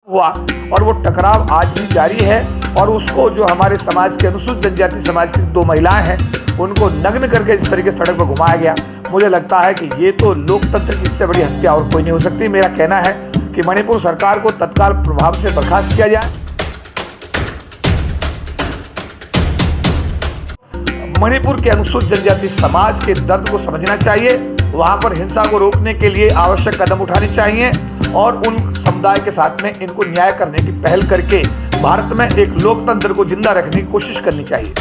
हुआ और वो टकराव आज भी जारी है। और उसको जो हमारे समाज के अनुसूचित जनजाति समाज की 2 महिलाएं हैं उनको नग्न करके इस तरीके सड़क पर घुमाया गया। मुझे लगता है कि ये तो लोकतंत्र की इससे बड़ी हत्या और कोई नहीं हो सकती। मेरा कहना है कि मणिपुर सरकार को तत्काल प्रभाव से बर्खास्त किया जाए। मणिपुर के अनुसूचित जनजाति समाज के दर्द को समझना चाहिए, वहां पर हिंसा को रोकने के लिए आवश्यक कदम उठाने चाहिए और उन समुदाय के साथ में इनको न्याय करने की पहल करके भारत में एक लोकतंत्र को जिंदा रखने की कोशिश करनी चाहिए।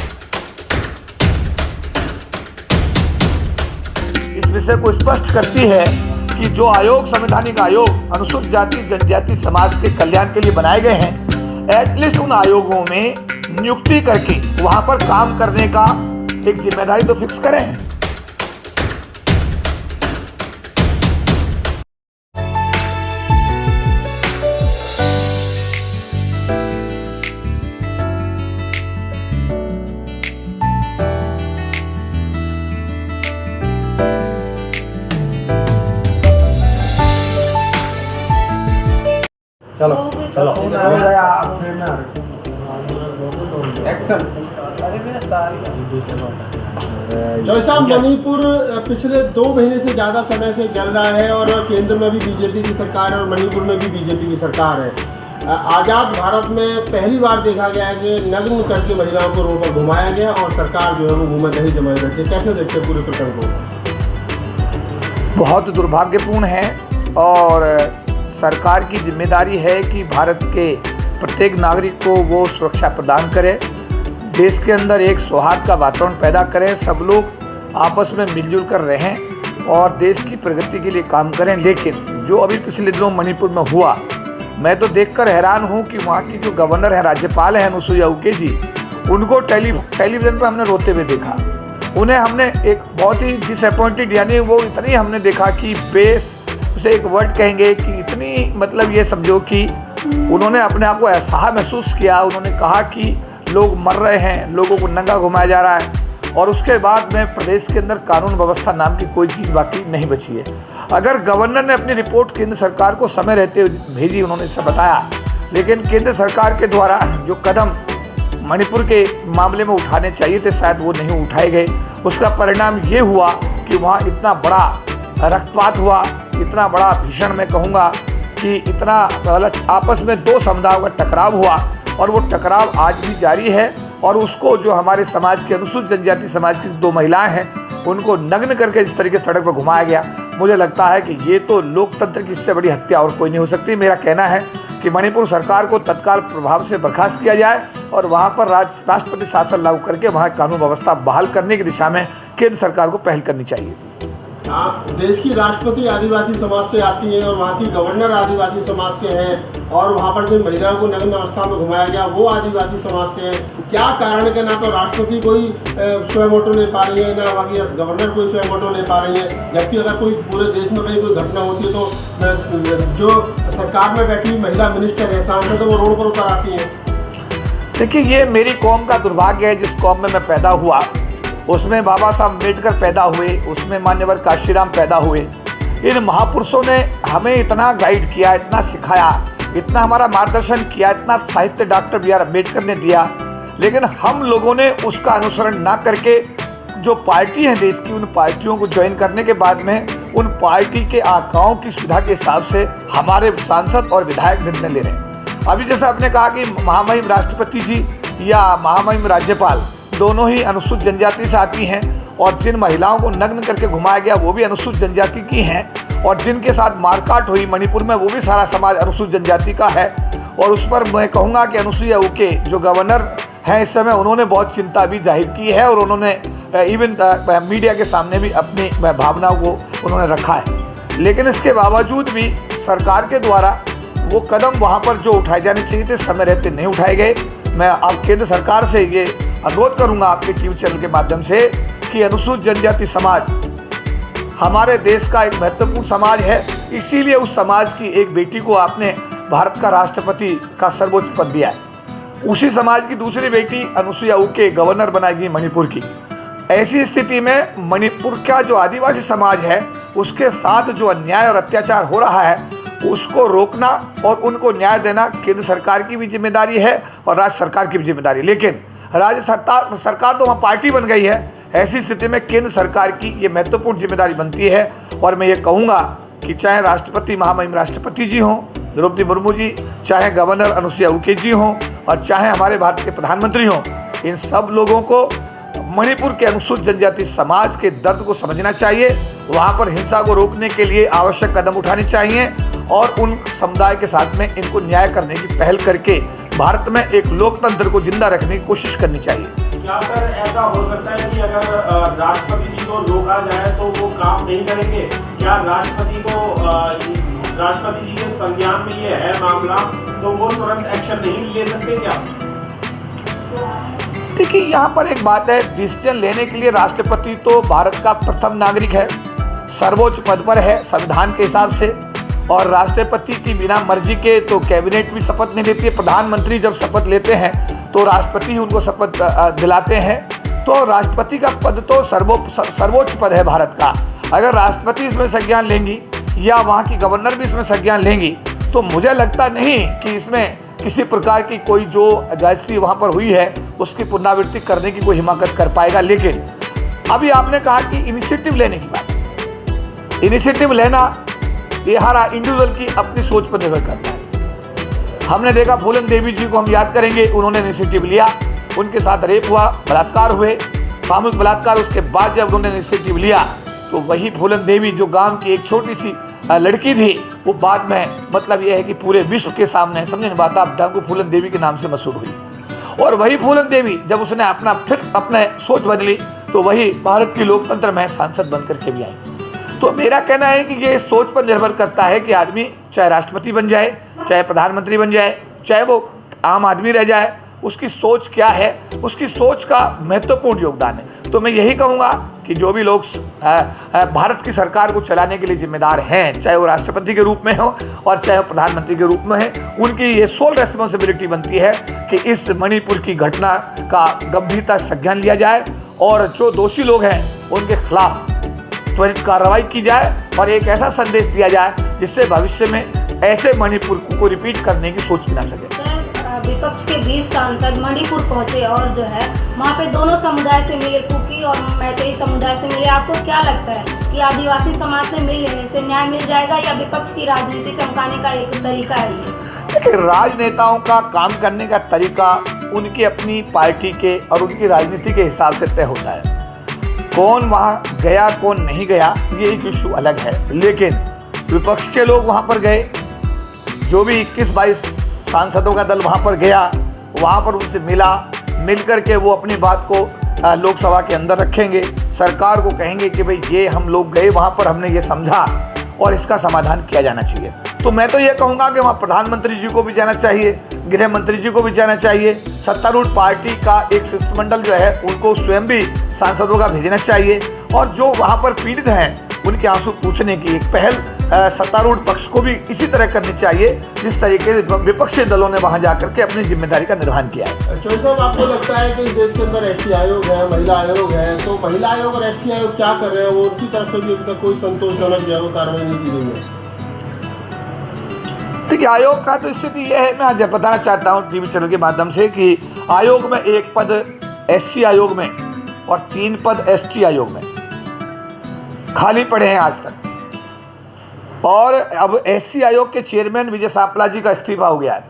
इस विषय को स्पष्ट करती है कि जो आयोग, संवैधानिक आयोग अनुसूचित जाति जनजाति समाज के कल्याण के लिए बनाए गए हैं, एटलीस्ट उन आयोगों में नियुक्ति करके वहां पर काम करने का एक जिम्मेदारी तो फिक्स करें। चलो चलो एक्शन। जैसा मणिपुर पिछले 2 महीने से ज़्यादा समय से चल रहा है और केंद्र में भी बीजेपी की सरकार है और मणिपुर में भी बीजेपी की सरकार है। आज़ाद भारत में पहली बार देखा गया है कि नग्न करके महिलाओं को रोड पर घुमाया गया और सरकार जो है वो मुँह में दही जमाए बैठे। कैसे देखते पूरे प्रकरण को? बहुत दुर्भाग्यपूर्ण है और सरकार की जिम्मेदारी है कि भारत के प्रत्येक नागरिक को वो सुरक्षा प्रदान करे, देश के अंदर एक सौहार्द का वातावरण पैदा करें, सब लोग आपस में मिलजुल कर रहें और देश की प्रगति के लिए काम करें। लेकिन जो अभी पिछले दिनों मणिपुर में हुआ, मैं तो देखकर हैरान हूँ कि वहाँ की जो गवर्नर है, राज्यपाल है अनुसुईया उइके जी, उनको टेलीविज़न पर हमने रोते हुए देखा। उन्हें हमने एक बहुत ही डिसअपॉइंटेड, यानी वो इतनी हमने देखा कि बेस उसे एक वर्ड कहेंगे कि इतनी, मतलब ये समझो कि उन्होंने अपने आप को असहाय महसूस किया। उन्होंने कहा कि लोग मर रहे हैं, लोगों को नंगा घुमाया जा रहा है और उसके बाद में प्रदेश के अंदर कानून व्यवस्था नाम की कोई चीज़ बाकी नहीं बची है। अगर गवर्नर ने अपनी रिपोर्ट केंद्र सरकार को समय रहते हुए भेजी, उन्होंने इसे बताया, लेकिन केंद्र सरकार के द्वारा जो कदम मणिपुर के मामले में उठाने चाहिए थे शायद वो नहीं उठाए गए। उसका परिणाम ये हुआ कि वहाँ इतना बड़ा रक्तपात हुआ, इतना बड़ा भीषण, मैं कहूँगा कि इतना आपस में 2 समुदायों का टकराव हुआ और वो टकराव आज भी जारी है। और उसको जो हमारे समाज के अनुसूचित जनजाति समाज की 2 महिलाएं हैं उनको नग्न करके इस तरीके सड़क पर घुमाया गया। मुझे लगता है कि ये तो लोकतंत्र की इससे बड़ी हत्या और कोई नहीं हो सकती। मेरा कहना है कि मणिपुर सरकार को तत्काल प्रभाव से बर्खास्त किया जाए और वहाँ पर राष्ट्रपति शासन लागू करके वहाँ कानून व्यवस्था बहाल करने की दिशा में केंद्र सरकार को पहल करनी चाहिए। देश की राष्ट्रपति आदिवासी समाज से आती है और वहाँ की गवर्नर आदिवासी समाज से हैं और वहाँ पर जो महिलाओं को नग्न अवस्था में घुमाया गया वो आदिवासी समाज से है। क्या कारण है कि ना तो राष्ट्रपति कोई स्वयं मोटो ले पा रही है, ना वहाँ की गवर्नर कोई स्वयं मोटो ले पा रही है, जबकि अगर कोई पूरे देश में कहीं कोई घटना होती है तो जो सरकार में बैठी हुई महिला मिनिस्टर है, सांसद, तो वो रोड पर उतर आती है। देखिए, ये मेरी कौम का दुर्भाग्य है। जिस कौम में मैं पैदा हुआ उसमें बाबा साहब अम्बेडकर पैदा हुए, उसमें मान्यवर काशीराम पैदा हुए। इन महापुरुषों ने हमें इतना गाइड किया, इतना सिखाया, इतना हमारा मार्गदर्शन किया, इतना साहित्य डॉक्टर बी आर अम्बेडकर ने दिया। लेकिन हम लोगों ने उसका अनुसरण ना करके जो पार्टी है देश की, उन पार्टियों को ज्वाइन करने के बाद में उन पार्टी के आकाओं की सुविधा के हिसाब से हमारे सांसद और विधायक निर्णय ले रहे हैं। अभी जैसे आपने कहा कि महामहिम राष्ट्रपति जी या महामहिम राज्यपाल दोनों ही अनुसूचित जनजाति से आती हैं और जिन महिलाओं को नग्न करके घुमाया गया वो भी अनुसूचित जनजाति की हैं और जिनके साथ मारकाट हुई मणिपुर में वो भी सारा समाज अनुसूचित जनजाति का है। और उस पर मैं कहूँगा कि अनुसुईया उइके जो गवर्नर हैं इस समय, उन्होंने बहुत चिंता भी जाहिर की है और उन्होंने इवन मीडिया के सामने भी अपनी भावनाओं को उन्होंने रखा है। लेकिन इसके बावजूद भी सरकार के द्वारा वो कदम वहाँ पर जो उठाए जाने चाहिए थे समय रहते नहीं उठाए गए। मैं अब केंद्र सरकार से ये अनुरोध करूंगा आपके टीवी चैनल के माध्यम से कि अनुसूचित जनजाति समाज हमारे देश का एक महत्वपूर्ण समाज है, इसीलिए उस समाज की एक बेटी को आपने भारत का राष्ट्रपति का सर्वोच्च पद दिया है। उसी समाज की दूसरी बेटी अनुसुईया उइके गवर्नर बनाएगी मणिपुर की। ऐसी स्थिति में मणिपुर का जो आदिवासी समाज है उसके साथ जो अन्याय और अत्याचार हो रहा है उसको रोकना और उनको न्याय देना केंद्र सरकार की भी जिम्मेदारी है और राज्य सरकार की भी जिम्मेदारी है। लेकिन राज्य सरकार तो वहाँ पार्टी बन गई है। ऐसी स्थिति में केंद्र सरकार की ये महत्वपूर्ण जिम्मेदारी बनती है। और मैं ये कहूँगा कि चाहे राष्ट्रपति महामहिम राष्ट्रपति जी हों द्रौपदी मुर्मू जी, चाहे गवर्नर अनुसुईया उइके जी हों और चाहे हमारे भारत के प्रधानमंत्री हों, इन सब लोगों को मणिपुर के अनुसूचित जनजाति समाज के दर्द को समझना चाहिए। वहाँ पर हिंसा को रोकने के लिए आवश्यक कदम उठाने चाहिए और उन समुदाय के साथ में इनको न्याय करने की पहल करके भारत में एक लोकतंत्र को जिंदा रखने की कोशिश करनी चाहिए। क्या सर ऐसा हो सकता है कि अगर राष्ट्रपति जी को रोका जाए तो वो काम नहीं करेंगे? क्या राष्ट्रपति जी के संज्ञान में ये है मामला तो वो तुरंत एक्शन नहीं ले सकते क्या? देखिए, यहाँ पर एक बात है, डिसीजन लेने के लिए राष्ट्रपति तो भारत का प्रथम नागरिक है, सर्वोच्च पद पर है संविधान के हिसाब से। और राष्ट्रपति की बिना मर्जी के तो कैबिनेट भी शपथ नहीं लेती है। प्रधानमंत्री जब शपथ लेते हैं तो राष्ट्रपति ही उनको शपथ दिलाते हैं। तो राष्ट्रपति का पद तो सर्वोच्च पद है भारत का। अगर राष्ट्रपति इसमें संज्ञान लेंगी या वहाँ की गवर्नर भी इसमें संज्ञान लेंगी तो मुझे लगता नहीं कि इसमें किसी प्रकार की कोई जो जायज़ी वहाँ पर हुई है उसकी पुनरावृत्ति करने की कोई हिमाकत कर पाएगा। लेकिन अभी आपने कहा कि इनिशिएटिव लेने की बात, इनिशिएटिव लेना ये हर इंडिविजुअल की अपनी सोच पर निर्भर करता है। हमने देखा फूलन देवी जी को हम याद करेंगे, उन्होंने इनिशिएटिव लिया, उनके साथ रेप हुआ, बलात्कार हुए, सामूहिक बलात्कार। उसके बाद जब उन्होंने इनिशिएटिव लिया तो वही फूलन देवी जो गांव की एक छोटी सी लड़की थी वो बाद में मतलब यह है कि पूरे विश्व के सामने, समझे बात आप, डाकू फूलन देवी के नाम से मशहूर हुई। और वही फूलन देवी जब उसने अपने सोच बदली तो वही भारत की लोकतंत्र में सांसद बनकर के भी आई। तो मेरा कहना है कि ये सोच पर निर्भर करता है कि आदमी चाहे राष्ट्रपति बन जाए, चाहे प्रधानमंत्री बन जाए, चाहे वो आम आदमी रह जाए, उसकी सोच क्या है, उसकी सोच का महत्वपूर्ण योगदान है। तो मैं यही कहूँगा कि जो भी लोग भारत की सरकार को चलाने के लिए जिम्मेदार हैं, चाहे वो राष्ट्रपति के रूप में हो और चाहे वो प्रधानमंत्री के रूप में है, उनकी ये सोल रेस्पॉन्सिबिलिटी बनती है कि इस मणिपुर की घटना का गंभीरता से संज्ञान लिया जाए और जो दोषी लोग हैं उनके खिलाफ त्वरित कार्रवाई की जाए और एक ऐसा संदेश दिया जाए जिससे भविष्य में ऐसे मणिपुर को रिपीट करने की सोच भी ना सके। विपक्ष के 20 सांसद मणिपुर पहुंचे और जो है वहाँ पे दोनों समुदाय से मिले, कुकी और मैतेई समुदाय से मिले। आपको क्या लगता है कि आदिवासी समाज से मिल लेने से न्याय मिल जाएगा या विपक्ष की राजनीति चमकाने का एक तरीका है ये? देखिए, राजनेताओं का काम करने का तरीका उनकी अपनी पार्टी के और उनकी राजनीति के हिसाब से तय होता है। कौन वहाँ गया कौन नहीं गया ये एक इशू अलग है, लेकिन विपक्ष के लोग वहाँ पर गए, जो भी 21-22 सांसदों का दल वहाँ पर गया, वहाँ पर उनसे मिल कर के वो अपनी बात को लोकसभा के अंदर रखेंगे, सरकार को कहेंगे कि भाई ये हम लोग गए वहाँ पर, हमने ये समझा और इसका समाधान किया जाना चाहिए। तो मैं तो ये कहूँगा कि वहाँ प्रधानमंत्री जी को भी जाना चाहिए, गृह मंत्री जी को भी जाना चाहिए, सत्तारूढ़ पार्टी का एक शिष्टमंडल जो है उनको स्वयं भी सांसदों का भेजना चाहिए और जो वहाँ पर पीड़ित हैं उनके आंसू पूछने की एक पहल सत्तारूढ़ पक्ष को भी इसी तरह करनी चाहिए जिस तरीके से विपक्षी दलों ने वहां जाकर के अपनी जिम्मेदारी का निर्वहन किया है। चौधरी साहब, आपको लगता है कि इस देश के अंदर एसटी आयोग है, महिला आयोग है, तो महिला आयोग और एसटी आयोग क्या कर रहे हैं? वो उनकी तरफ से भी अभी तक कोई संतोषजनक जो है वो कार्रवाई नहीं की गई है। देखिए, आयोग का तो स्थिति यह है, मैं आज बताना चाहता हूँ टीवी चैनल के माध्यम से कि आयोग में 1 पद एससी आयोग में और 3 पद एसटी आयोग में खाली पड़े हैं आज तक। और अब एससी आयोग के चेयरमैन विजय सापला जी का इस्तीफा हो गया है,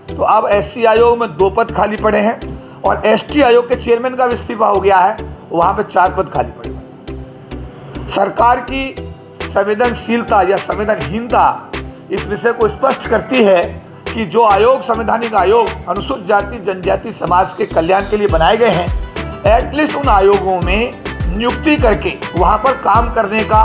तो अब एससी आयोग में 2 पद खाली पड़े हैं और एसटी आयोग के चेयरमैन का भी इस्तीफा हो गया है, वहाँ पे 4 पद खाली पड़े हैं। सरकार की संवेदनशीलता या संवेदनहीनता इस विषय को स्पष्ट करती है कि जो आयोग, संवैधानिक आयोग अनुसूचित जाति जनजाति समाज के कल्याण के लिए बनाए गए हैं, एटलीस्ट उन आयोगों में नियुक्ति करके वहाँ पर काम करने का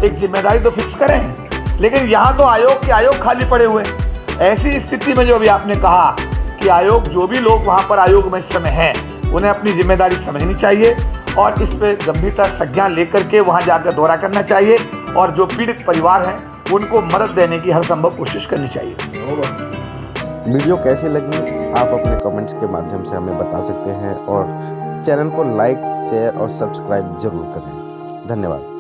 एक जिम्मेदारी तो फिक्स करें। लेकिन यहाँ तो आयोग के आयोग खाली पड़े हुए हैं। ऐसी स्थिति में जो अभी आपने कहा कि आयोग, जो भी लोग वहाँ पर आयोग में इस समय हैं, उन्हें अपनी जिम्मेदारी समझनी चाहिए और इस पर गंभीरता संज्ञान लेकर के वहाँ जाकर दौरा करना चाहिए और जो पीड़ित परिवार हैं उनको मदद देने की हर संभव कोशिश करनी चाहिए। वीडियो कैसी लगी आप अपने कमेंट्स के माध्यम से हमें बता सकते हैं और चैनल को लाइक, शेयर और सब्सक्राइब जरूर करें। धन्यवाद।